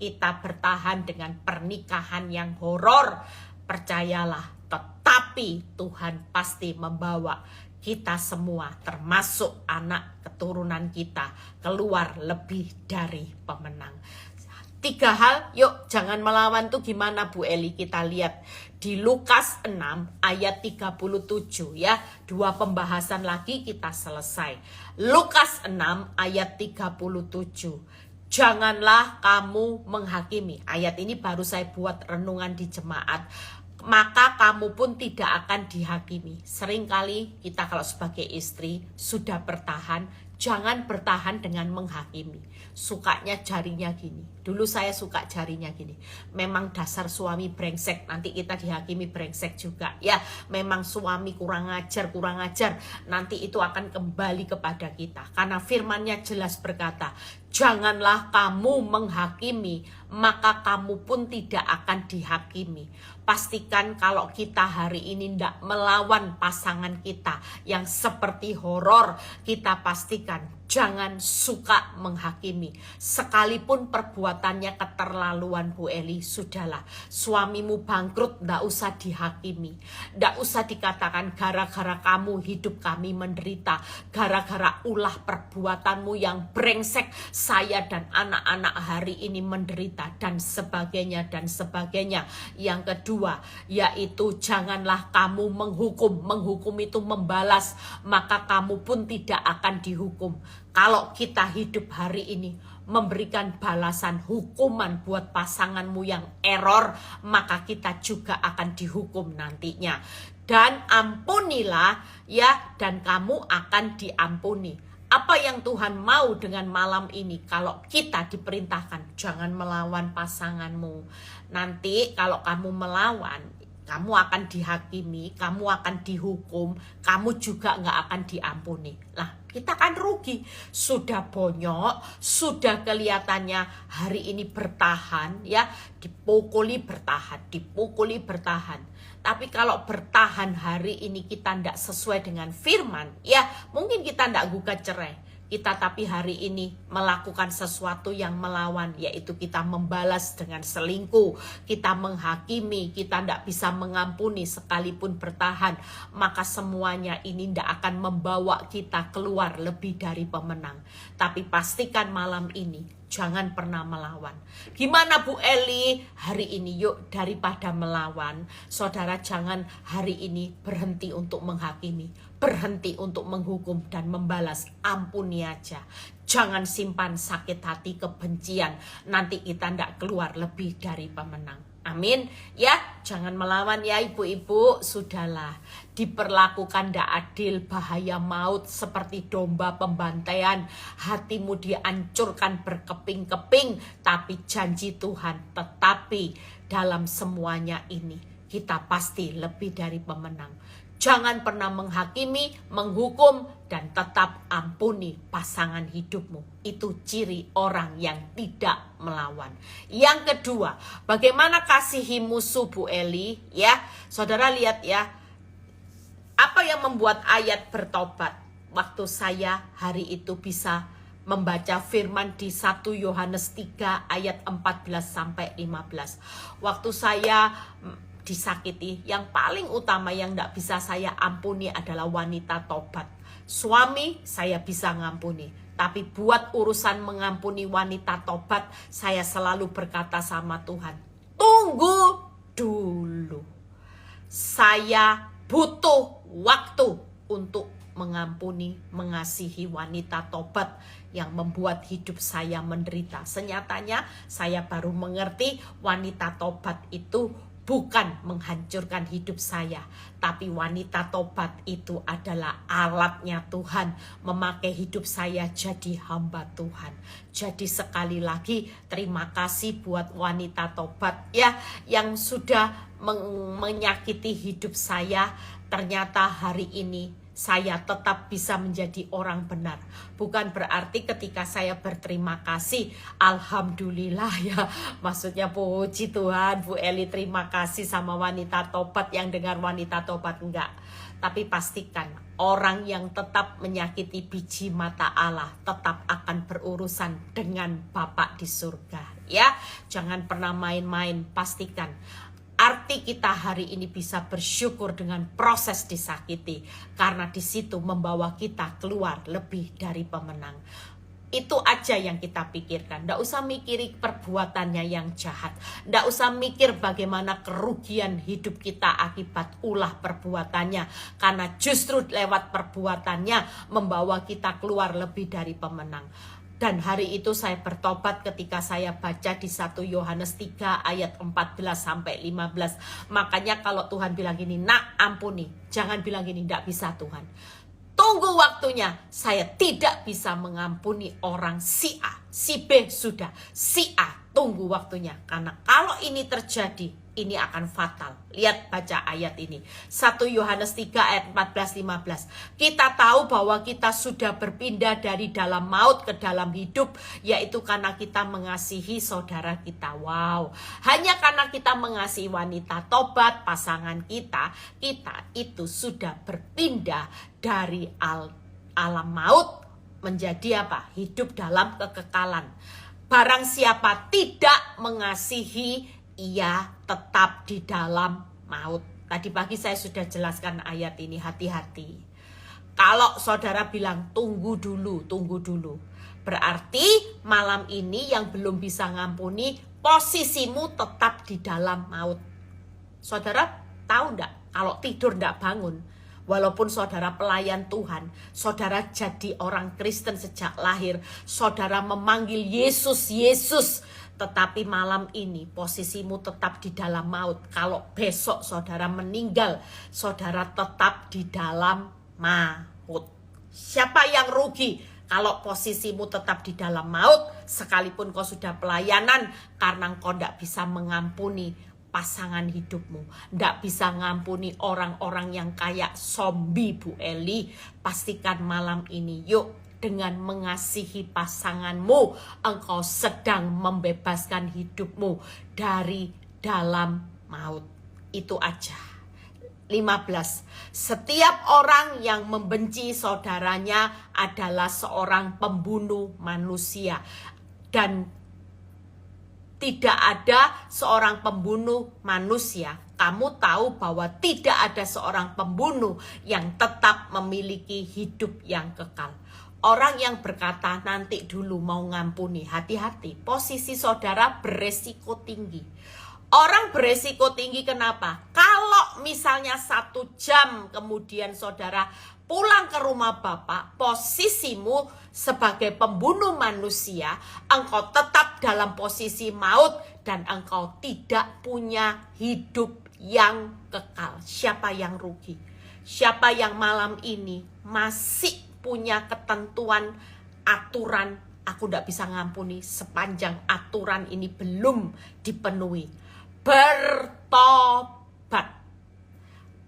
kita bertahan dengan pernikahan yang horor, percayalah, tetapi Tuhan pasti membawa kita semua, termasuk anak keturunan kita, keluar lebih dari pemenang. 3 hal, yuk jangan melawan tuh gimana, Bu Eli? Kita lihat di Lukas 6 ayat 37 ya. 2 pembahasan lagi kita selesai. Lukas 6 ayat 37. Janganlah kamu menghakimi. Ayat ini baru saya buat renungan di jemaat. Maka kamu pun tidak akan dihakimi. Seringkali kita kalau sebagai istri sudah bertahan, Jangan bertahan dengan menghakimi. Sukanya jarinya gini. Dulu saya suka jarinya gini. Memang dasar suami brengsek, nanti kita dihakimi brengsek juga. Ya, memang suami kurang ajar, nanti itu akan kembali kepada kita. Karena firman-Nya jelas berkata, janganlah kamu menghakimi, maka kamu pun tidak akan dihakimi. Pastikan kalau kita hari ini tidak melawan pasangan kita yang seperti horor, kita pastikan jangan suka menghakimi. Sekalipun perbuatannya keterlaluan, Bu Eli, sudahlah. Suamimu bangkrut, tidak usah dihakimi. Tidak usah dikatakan gara-gara kamu hidup kami menderita. Gara-gara ulah perbuatanmu yang brengsek, saya dan anak-anak hari ini menderita. Dan sebagainya, dan sebagainya. Yang kedua, yaitu janganlah kamu menghukum. Menghukum itu membalas, maka kamu pun tidak akan dihukum. Kalau kita hidup hari ini memberikan balasan hukuman buat pasanganmu yang error, maka kita juga akan dihukum nantinya. Dan ampunilah ya, dan kamu akan diampuni. Apa yang Tuhan mau dengan malam ini? Kalau kita diperintahkan jangan melawan pasanganmu. Nanti kalau kamu melawan, kamu akan dihakimi, kamu akan dihukum, kamu juga nggak akan diampuni. Lah, kita kan rugi. Sudah bonyok, sudah kelihatannya hari ini bertahan, ya, dipukuli bertahan. Tapi kalau bertahan hari ini kita tidak sesuai dengan firman, ya mungkin kita tidak gugat cerai. Kita tapi hari ini melakukan sesuatu yang melawan, yaitu kita membalas dengan selingkuh, kita menghakimi, kita tidak bisa mengampuni sekalipun bertahan, maka semuanya ini tidak akan membawa kita keluar lebih dari pemenang. Tapi pastikan malam ini jangan pernah melawan. Gimana Bu Eli? Hari ini yuk, daripada melawan, saudara jangan hari ini berhenti untuk menghakimi, berhenti untuk menghukum dan membalas. Ampuni aja. Jangan simpan sakit hati, kebencian. Nanti kita tidak keluar lebih dari pemenang. Amin. Ya, jangan melawan ya ibu-ibu. Sudahlah, diperlakukan tidak adil, bahaya maut seperti domba pembantaian. Hatimu dihancurkan berkeping-keping, tapi janji Tuhan. Tetapi dalam semuanya ini kita pasti lebih dari pemenang. Jangan pernah menghakimi, menghukum, dan tetap ampuni pasangan hidupmu. Itu ciri orang yang tidak melawan. Yang kedua, bagaimana kasihi musuh Bu Eli? Ya, saudara lihat ya, apa yang membuat ayat bertobat? Waktu saya hari itu bisa membaca firman di 1 Yohanes 3 ayat 14-15. Waktu saya disakiti, yang paling utama yang tidak bisa saya ampuni adalah wanita tobat. Suami saya bisa ngampuni, tapi buat urusan mengampuni wanita tobat, saya selalu berkata sama Tuhan, tunggu dulu. Saya butuh waktu untuk mengampuni, mengasihi wanita tobat yang membuat hidup saya menderita. Senyatanya saya baru mengerti wanita tobat itu bukan menghancurkan hidup saya, tapi wanita tobat itu adalah alatnya Tuhan, memakai hidup saya jadi hamba Tuhan. Jadi sekali lagi terima kasih buat wanita tobat ya, yang sudah menyakiti hidup saya. Ternyata hari ini saya tetap bisa menjadi orang benar. Bukan berarti ketika saya berterima kasih, alhamdulillah ya, maksudnya puji Tuhan Bu Eli terima kasih sama wanita tobat yang dengar wanita tobat, enggak. Tapi pastikan orang yang tetap menyakiti biji mata Allah tetap akan berurusan dengan Bapa di surga ya. Jangan pernah main-main, pastikan. Arti kita hari ini bisa bersyukur dengan proses disakiti, karena di situ membawa kita keluar lebih dari pemenang. Itu aja yang kita pikirkan. Nggak usah mikiri perbuatannya yang jahat. Nggak usah mikir bagaimana kerugian hidup kita akibat ulah perbuatannya, karena justru lewat perbuatannya membawa kita keluar lebih dari pemenang. Dan hari itu saya bertobat ketika saya baca di 1 Yohanes 3 ayat 14-15. Makanya kalau Tuhan bilang gini, nak ampuni, jangan bilang gini, tidak bisa Tuhan. tunggu waktunya. Saya tidak bisa mengampuni orang si A, si B sudah, si A tunggu waktunya. Karena kalau ini terjadi, ini akan fatal. Lihat, baca ayat ini. 1 Yohanes 3 ayat 14-15. Kita tahu bahwa kita sudah berpindah dari dalam maut ke dalam hidup, yaitu karena kita mengasihi saudara kita. Wow. Hanya karena kita mengasihi wanita tobat, pasangan kita itu sudah berpindah dari alam maut menjadi apa? Hidup dalam kekekalan. Barang siapa tidak mengasihi, ia tetap di dalam maut. Tadi pagi saya sudah jelaskan ayat ini, hati-hati. Kalau saudara bilang tunggu dulu, berarti malam ini yang belum bisa ngampuni, posisimu tetap di dalam maut. Saudara tahu enggak, kalau tidur enggak bangun, walaupun saudara pelayan Tuhan, saudara jadi orang Kristen sejak lahir, saudara memanggil Yesus, Yesus, tetapi malam ini posisimu tetap di dalam maut. Kalau besok saudara meninggal, saudara tetap di dalam maut. Siapa yang rugi kalau posisimu tetap di dalam maut, sekalipun kau sudah pelayanan, karena kau tidak bisa mengampuni pasangan hidupmu, tidak bisa ngampuni orang-orang yang kayak zombie, Bu Eli. Pastikan malam ini, yuk, dengan mengasihi pasanganmu, engkau sedang membebaskan hidupmu dari dalam maut. Itu aja. 15. Setiap orang yang membenci saudaranya adalah seorang pembunuh manusia. Dan tidak ada seorang pembunuh manusia. Kamu tahu bahwa tidak ada seorang pembunuh yang tetap memiliki hidup yang kekal. Orang yang berkata nanti dulu mau ngampuni, hati-hati. Posisi saudara beresiko tinggi. Orang beresiko tinggi kenapa? Kalau misalnya 1 jam kemudian saudara pulang ke rumah Bapak, posisimu sebagai pembunuh manusia, engkau tetap dalam posisi maut dan engkau tidak punya hidup yang kekal. Siapa yang rugi? Siapa yang malam ini masih punya ketentuan, aturan, aku tidak bisa ngampuni sepanjang aturan ini belum dipenuhi. Bertobat.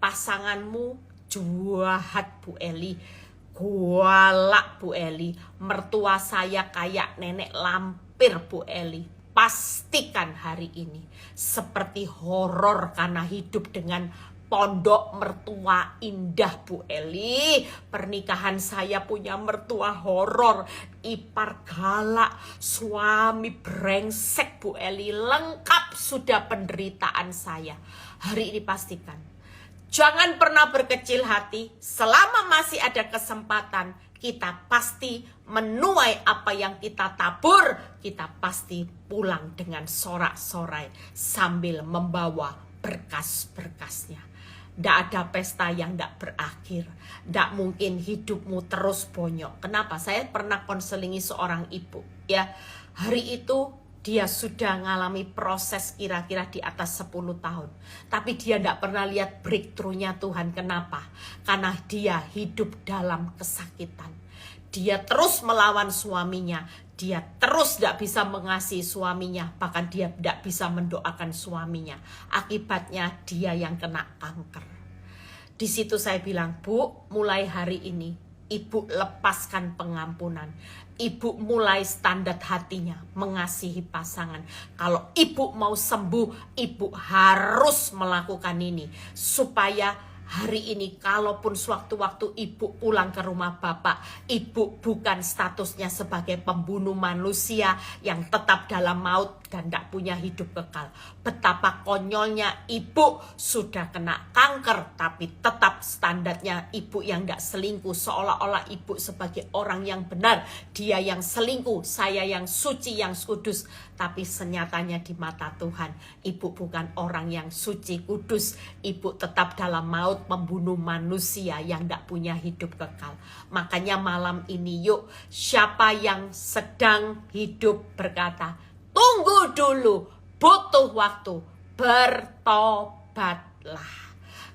Pasanganmu jahat, Bu Eli, galak, Bu Eli, mertua saya kayak nenek lampir, Bu Eli. Pastikan hari ini seperti horor karena hidup dengan pondok mertua indah, Bu Eli. Pernikahan saya punya mertua horor, ipar galak, suami brengsek, Bu Eli. Lengkap sudah penderitaan saya. Hari ini pastikan, jangan pernah berkecil hati. Selama masih ada kesempatan, kita pasti menuai apa yang kita tabur. Kita pasti pulang dengan sorak-sorai sambil membawa berkas-berkasnya. Tidak ada pesta yang tidak berakhir. Tidak mungkin hidupmu terus bonyok. Kenapa? Saya pernah konselingi seorang ibu. Ya, hari itu dia sudah mengalami proses kira-kira di atas 10 tahun. Tapi dia tidak pernah lihat breakthrough-nya Tuhan. Kenapa? Karena dia hidup dalam kesakitan. Dia terus melawan suaminya. Dia terus tidak bisa mengasihi suaminya. Bahkan dia tidak bisa mendoakan suaminya. Akibatnya dia yang kena kanker. Di situ saya bilang, Bu, mulai hari ini Ibu lepaskan pengampunan. Ibu mulai standar hatinya mengasihi pasangan. Kalau Ibu mau sembuh, Ibu harus melakukan ini. Supaya hari ini kalaupun sewaktu-waktu Ibu pulang ke rumah Bapak, Ibu bukan statusnya sebagai pembunuh manusia yang tetap dalam maut dan tidak punya hidup kekal. Betapa konyolnya Ibu sudah kena kanker, tapi tetap standarnya Ibu yang tidak selingkuh. Seolah-olah Ibu sebagai orang yang benar, dia yang selingkuh, saya yang suci, yang kudus. Tapi senyatanya di mata Tuhan, Ibu bukan orang yang suci, kudus. Ibu tetap dalam maut, membunuh manusia yang tidak punya hidup kekal. Makanya malam ini yuk, siapa yang sedang hidup berkata, tunggu dulu, butuh waktu, bertobatlah.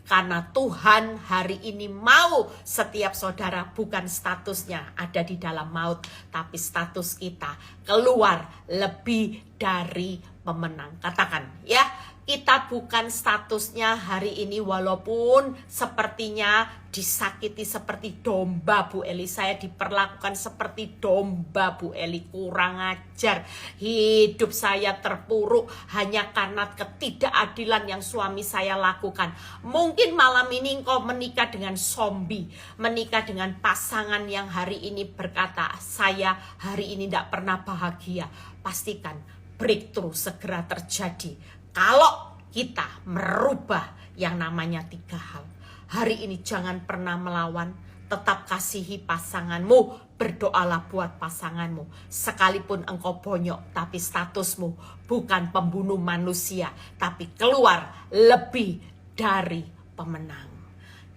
Karena Tuhan hari ini mau setiap saudara bukan statusnya ada di dalam maut, tapi status kita keluar lebih dari pemenang. Katakan ya, kita bukan statusnya hari ini walaupun sepertinya disakiti seperti domba Bu Eli. Saya diperlakukan seperti domba Bu Eli, kurang ajar. Hidup saya terpuruk hanya karena ketidakadilan yang suami saya lakukan. Mungkin malam ini engkau menikah dengan zombie, menikah dengan pasangan yang hari ini berkata, saya hari ini tidak pernah bahagia. Pastikan breakthrough segera terjadi kalau kita merubah yang namanya 3 hal. Hari ini jangan pernah melawan, tetap kasihi pasanganmu, berdoalah buat pasanganmu. Sekalipun engkau bonyok, tapi statusmu bukan pembunuh manusia, tapi keluar lebih dari pemenang.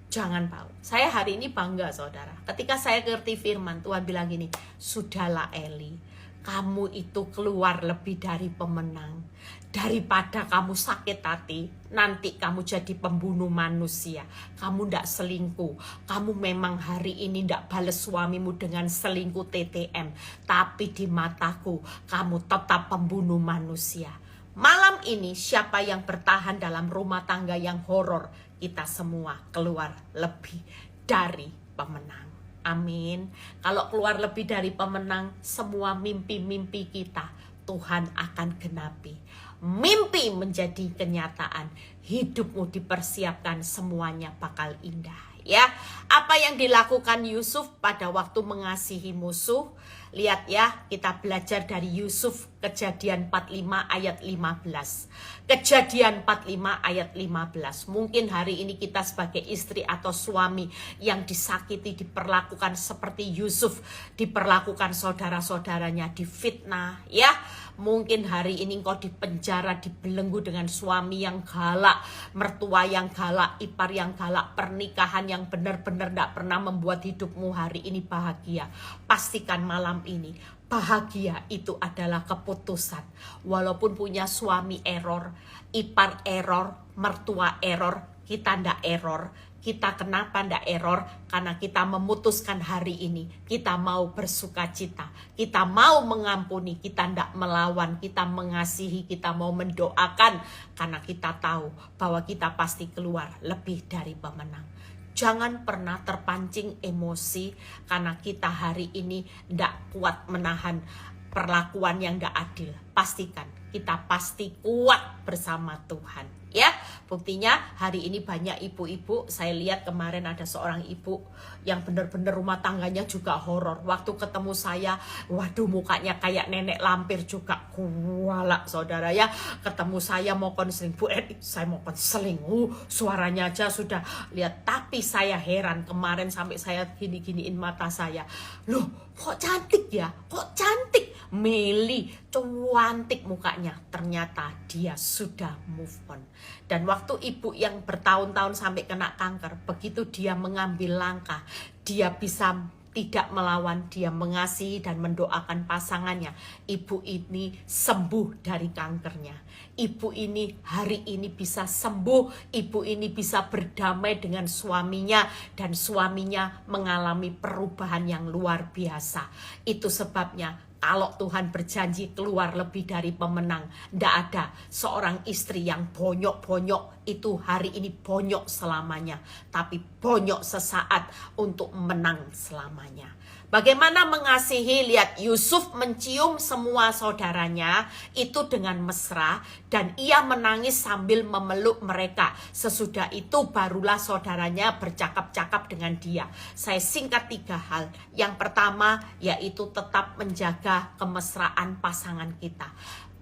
Jangan tahu. Saya hari ini bangga saudara. Ketika saya ngerti firman, Tuhan bilang gini, sudahlah Eli, kamu itu keluar lebih dari pemenang. Daripada kamu sakit hati, nanti kamu jadi pembunuh manusia. Kamu ndak selingkuh. Kamu memang hari ini ndak balas suamimu dengan selingkuh TTM. Tapi di mataku, kamu tetap pembunuh manusia. Malam ini siapa yang bertahan dalam rumah tangga yang horor, kita semua keluar lebih dari pemenang. Amin. Kalau keluar lebih dari pemenang, semua mimpi-mimpi kita Tuhan akan genapi. Mimpi menjadi kenyataan. Hidupmu dipersiapkan, semuanya bakal indah. Ya, apa yang dilakukan Yusuf pada waktu mengasihi musuh? Lihat ya, kita belajar dari Yusuf, Kejadian 45 ayat 15. Kejadian 45 ayat 15. Mungkin hari ini kita sebagai istri atau suami yang disakiti, diperlakukan seperti Yusuf, diperlakukan saudara-saudaranya, difitnah ya. Mungkin hari ini engkau dipenjara, dibelenggu dengan suami yang galak, mertua yang galak, ipar yang galak, pernikahan yang benar-benar tidak pernah membuat hidupmu hari ini bahagia. Pastikan malam ini bahagia itu adalah keputusan. Walaupun punya suami error, ipar error, mertua error, kita ndak error. Kita kenapa ndak error? Karena kita memutuskan hari ini, kita mau bersuka cita, kita mau mengampuni, kita ndak melawan, kita mengasihi, kita mau mendoakan. Karena kita tahu bahwa kita pasti keluar lebih dari pemenang. Jangan pernah terpancing emosi karena kita hari ini ndak kuat menahan perlakuan yang ndak adil. Pastikan kita pasti kuat bersama Tuhan. Ya, buktinya hari ini banyak ibu-ibu. Saya lihat kemarin ada seorang ibu yang benar-benar rumah tangganya juga horor. Waktu ketemu saya, waduh mukanya kayak nenek lampir juga. Kuala saudara ya, ketemu saya mau konseling. Bu Edi, saya mau konseling. Suaranya aja sudah lihat. Tapi saya heran kemarin sampai saya gini-giniin mata saya. Loh, kok cantik ya? Kok cantik? Meli, cantik mukanya. Ternyata dia sudah move on. Dan waktu ibu yang bertahun-tahun sampai kena kanker, begitu dia mengambil langkah, dia bisa tidak melawan, dia mengasihi dan mendoakan pasangannya. Ibu ini sembuh dari kankernya. Ibu ini hari ini bisa sembuh, ibu ini bisa berdamai dengan suaminya, dan suaminya mengalami perubahan yang luar biasa. Itu sebabnya kalau Tuhan berjanji keluar lebih dari pemenang, tidak ada seorang istri yang bonyok-bonyok itu hari ini bonyok selamanya, tapi bonyok sesaat untuk menang selamanya. Bagaimana mengasihi? Lihat, Yusuf mencium semua saudaranya itu dengan mesra dan ia menangis sambil memeluk mereka. Sesudah itu barulah saudaranya bercakap-cakap dengan dia. Saya singkat 3 hal. Yang pertama yaitu tetap menjaga kemesraan pasangan kita.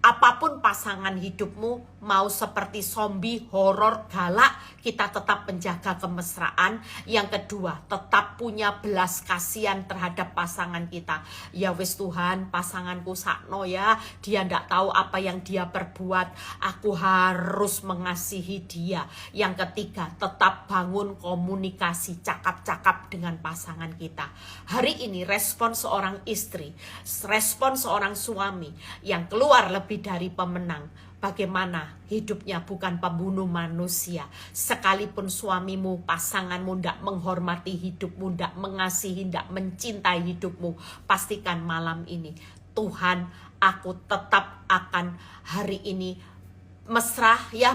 Apapun pasangan hidupmu, mau seperti zombie, horor, galak, kita tetap menjaga kemesraan. Yang kedua, tetap punya belas kasihan terhadap pasangan kita. Ya wis Tuhan, pasanganku sakno ya, dia ndak tahu apa yang dia perbuat, aku harus mengasihi dia. Yang ketiga, tetap bangun komunikasi, cakap-cakap dengan pasangan kita. Hari ini respon seorang istri, respon seorang suami yang keluar lebih dari pemenang. bagaimana hidupnya bukan pembunuh manusia. Sekalipun suamimu, pasanganmu tidak menghormati hidupmu, tidak mengasihi, tidak mencintai hidupmu, pastikan malam ini, Tuhan, aku tetap akan hari ini mesra ya,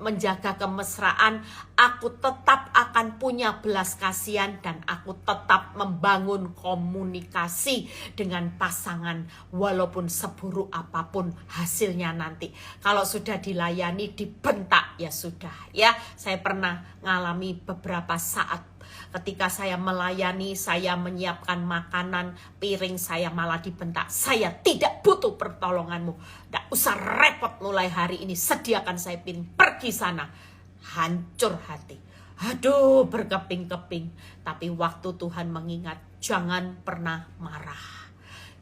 menjaga kemesraan, aku tetap akan punya belas kasihan, dan aku tetap membangun komunikasi dengan pasangan walaupun seburuk apapun hasilnya nanti. Kalau sudah dilayani dibentak ya sudah ya. Saya pernah ngalami beberapa saat ketika saya melayani, saya menyiapkan makanan, piring saya malah dibentak. Saya tidak butuh pertolonganmu. Tidak usah repot mulai hari ini. Sediakan saya piring, pergi sana. Hancur hati. Aduh, berkeping-keping. Tapi waktu Tuhan mengingat, jangan pernah marah.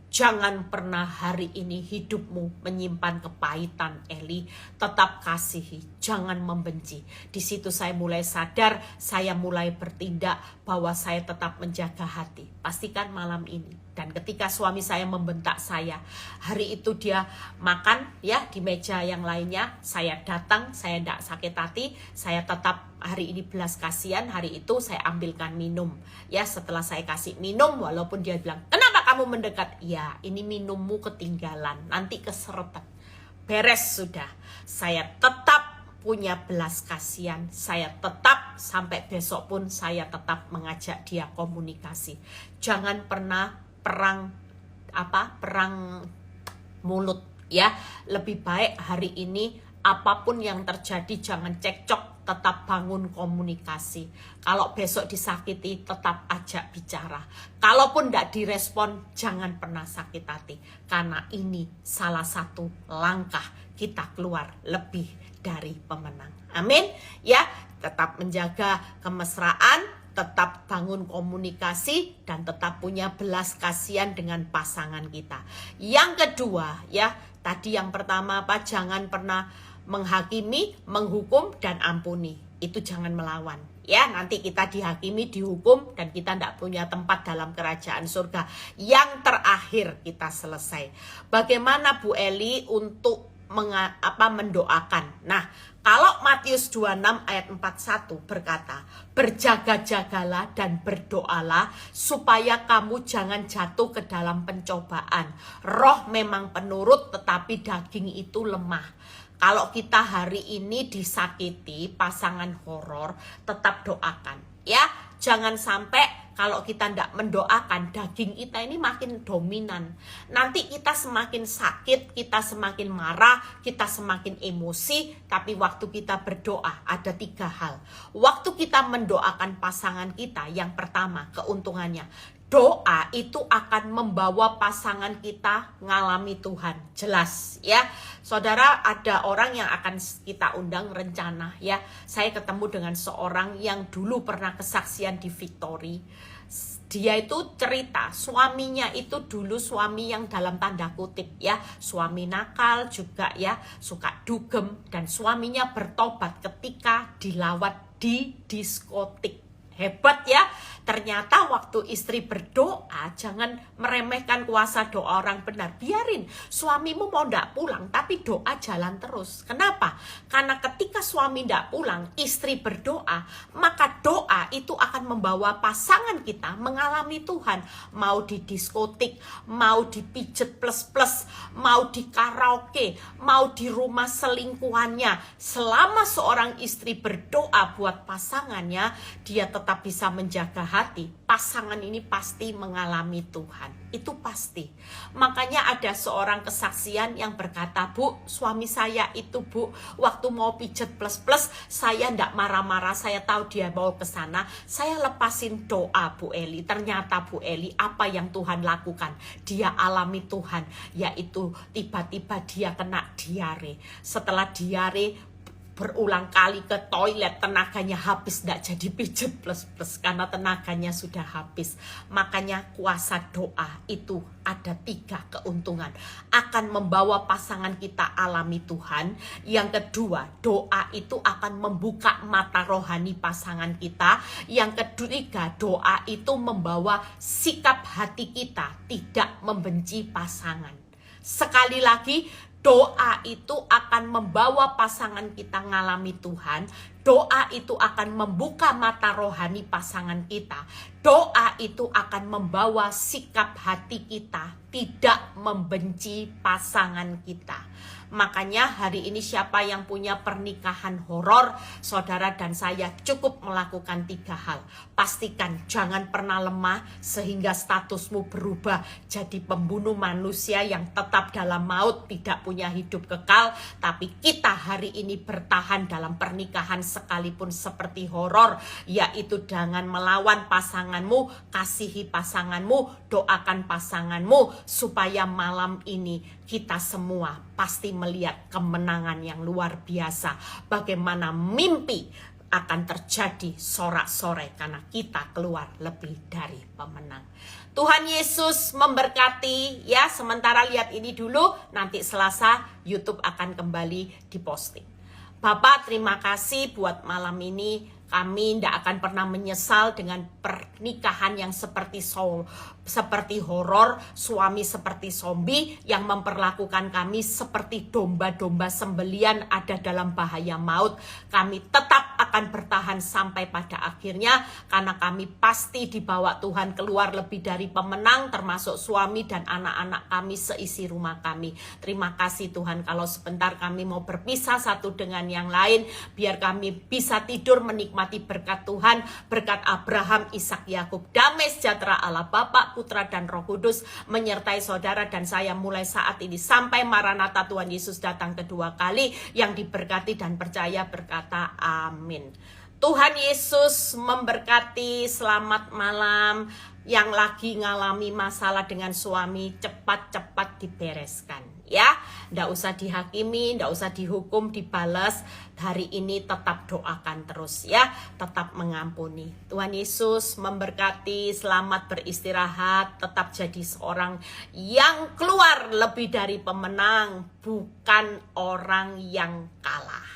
Jangan pernah hari ini hidupmu menyimpan kepahitan, Eli. Tetap kasihi, jangan membenci. Di situ saya mulai sadar, saya mulai bertindak bahwa saya tetap menjaga hati. Pastikan malam ini. Dan ketika suami saya membentak saya, hari itu dia makan ya di meja yang lainnya, saya datang, saya tidak sakit hati, saya tetap hari ini belas kasihan. Hari itu saya ambilkan minum. Ya, setelah saya kasih minum, walaupun dia bilang, "Kenapa kamu mendekat?" Ya, ini minummu ketinggalan, nanti keseretan. Beres sudah. Saya tetap punya belas kasihan. Saya tetap sampai besok pun saya tetap mengajak dia komunikasi. Jangan pernah perang mulut ya. Lebih baik hari ini apapun yang terjadi jangan cekcok, tetap bangun komunikasi. Kalau besok disakiti, tetap ajak bicara. Kalaupun tidak direspon, jangan pernah sakit hati. Karena ini salah satu langkah kita keluar lebih dari pemenang. Amin. Ya, tetap menjaga kemesraan, tetap bangun komunikasi, dan tetap punya belas kasihan dengan pasangan kita. Yang kedua, ya, tadi yang pertama apa? Jangan pernah menghakimi, menghukum, dan ampuni. Itu jangan melawan. Ya, nanti kita dihakimi, dihukum, dan kita tidak punya tempat dalam kerajaan surga. Yang terakhir kita selesai. Bagaimana Bu Eli untuk mendoakan? Nah, kalau Matius 26 ayat 41 berkata, berjaga-jagalah dan berdoalah supaya kamu jangan jatuh ke dalam pencobaan. Roh memang penurut tetapi daging itu lemah. Kalau kita hari ini disakiti pasangan horor, tetap doakan ya. Jangan sampai kalau kita tidak mendoakan, daging kita ini makin dominan. Nanti kita semakin sakit, kita semakin marah, kita semakin emosi. Tapi waktu kita berdoa ada 3 hal. Waktu kita mendoakan pasangan kita, yang pertama keuntungannya, doa itu akan membawa pasangan kita ngalami Tuhan. Jelas ya. Saudara, ada orang yang akan kita undang rencana ya. Saya ketemu dengan seorang yang dulu pernah kesaksian di Victory. Dia itu cerita suaminya itu dulu suami yang dalam tanda kutip ya, suami nakal juga ya, suka dugem, dan suaminya bertobat ketika dilawat di diskotik. Hebat ya. Ternyata waktu istri berdoa, jangan meremehkan kuasa doa orang benar. Biarin suamimu mau ndak pulang, tapi doa jalan terus. Kenapa? Karena ketika suami ndak pulang, istri berdoa, maka doa itu akan membawa pasangan kita mengalami Tuhan. Mau di diskotik, mau di pijet plus-plus, mau di karaoke, mau di rumah selingkuhannya. Selama seorang istri berdoa buat pasangannya, dia tetap bisa menjaga hati, pasangan ini pasti mengalami Tuhan. Itu pasti. Makanya ada seorang kesaksian yang berkata, "Bu, suami saya itu Bu, waktu mau pijet plus-plus, saya ndak marah-marah, saya tahu dia mau ke sana, saya lepasin doa Bu Eli. Ternyata Bu Eli, apa yang Tuhan lakukan? Dia alami Tuhan, yaitu tiba-tiba dia kena diare. Setelah diare, berulang kali ke toilet, tenaganya habis, tidak jadi pijet plus-plus karena tenaganya sudah habis." Makanya kuasa doa itu ada 3 keuntungan. Akan membawa pasangan kita alami Tuhan. Yang kedua, doa itu akan membuka mata rohani pasangan kita. Yang ketiga, doa itu membawa sikap hati kita tidak membenci pasangan. Sekali lagi, Doa itu akan membawa pasangan kita ngalami Tuhan. Doa itu akan membuka mata rohani pasangan kita. Doa itu akan membawa sikap hati kita tidak membenci pasangan kita. Makanya hari ini siapa yang punya pernikahan horor, saudara dan saya cukup melakukan 3 hal. Pastikan jangan pernah lemah sehingga statusmu berubah jadi pembunuh manusia yang tetap dalam maut, tidak punya hidup kekal. Tapi kita hari ini bertahan dalam pernikahan sekalipun seperti horor, yaitu jangan melawan pasanganmu, kasihi pasanganmu, doakan pasanganmu, supaya malam ini kita semua pasti melihat kemenangan yang luar biasa. Bagaimana mimpi akan terjadi sorak-sorai karena kita keluar lebih dari pemenang. Tuhan Yesus memberkati ya. Sementara lihat ini dulu, nanti Selasa YouTube akan kembali diposting. Bapak, terima kasih buat malam ini. Kami tidak akan pernah menyesal dengan pernikahan yang seperti horor, suami seperti zombie yang memperlakukan kami seperti domba-domba sembelian ada dalam bahaya maut. Kami tetap akan bertahan sampai pada akhirnya karena kami pasti dibawa Tuhan keluar lebih dari pemenang, termasuk suami dan anak-anak kami, seisi rumah kami. Terima kasih Tuhan, kalau sebentar kami mau berpisah satu dengan yang lain, biar kami bisa tidur menikmati berkat Tuhan, berkat Abraham, Ishak, Yakub. Damai sejahtera Allah Bapa, Putra dan Roh Kudus menyertai saudara dan saya mulai saat ini sampai Maranatha Tuhan Yesus datang kedua kali. Yang diberkati dan percaya berkata amin. Tuhan Yesus memberkati. Selamat malam. Yang lagi ngalami masalah dengan suami, cepat-cepat dibereskan ya. Nggak usah dihakimi, nggak usah dihukum, dibalas. Hari ini tetap doakan terus ya, tetap mengampuni. Tuhan Yesus memberkati. Selamat beristirahat. Tetap jadi seorang yang keluar lebih dari pemenang, bukan orang yang kalah.